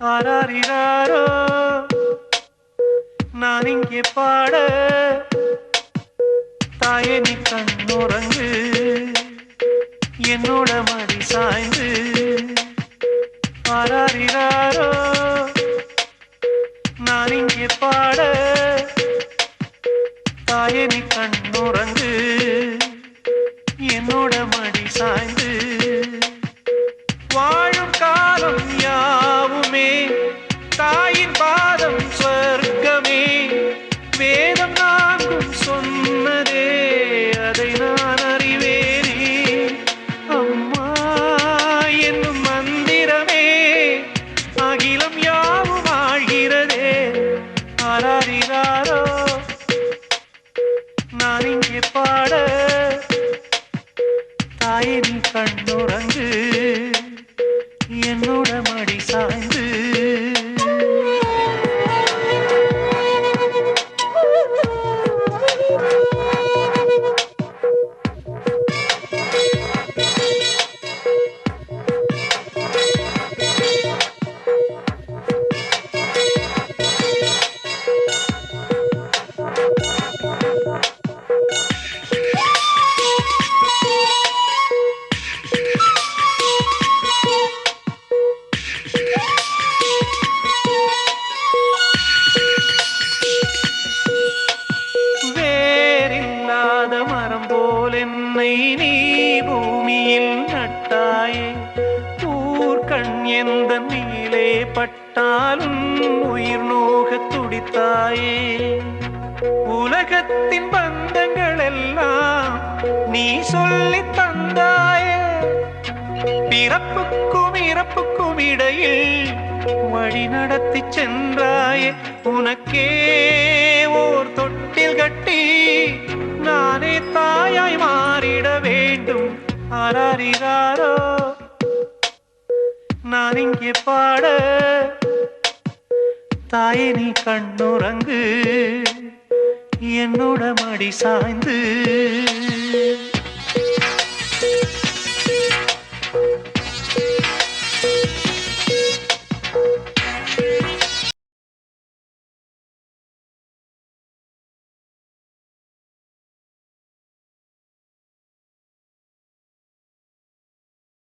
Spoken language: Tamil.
ஆராரிராரோ நான் இங்கே பாட தாயே நீ கண்ணுறங்கு என்னோட மடி சாய்ந்து ஆராரிராரோ நான் இங்கே பாட தாயே நீ கண்ணுறங்கு என்னோட மடி சாய்ந்து வாழும் காலம் யாவுமே தாயின் பாதம் சொர்க்கமே வேதம் நான்கும் சொன்னதே அதை நான் அறிவேனே அம்மா என்னும் மந்திரமே அகிலம் யாவும் ஆழ்கிறதே ஆராரிராரோ நான் இங்கே பாட தாயே நீ கண்ணுறங்கு என்னோட மடி சாய்ந்து மரம் போல் என்னை நீ பூமியில் நட்டாயே ஊர்கண் எந்த நீலே பட்டாலும் உயிர் நோக துடித்தாயே உலகத்தின் பந்தங்கள் எல்லாம் நீ சொல்லி தந்தாயே பிறப்புக்கும் இறப்புக்கும் இடையில் வழி நடத்தி சென்றாயே உனக்கே ஓர் தொட்டில் கட்டி நானே தாயாய் மாறிட வேண்டும் ஆராரிராரோ நான் இங்கே பாட தாயே நீ கண்ணுறங்கு என்னோட மடி சாய்ந்து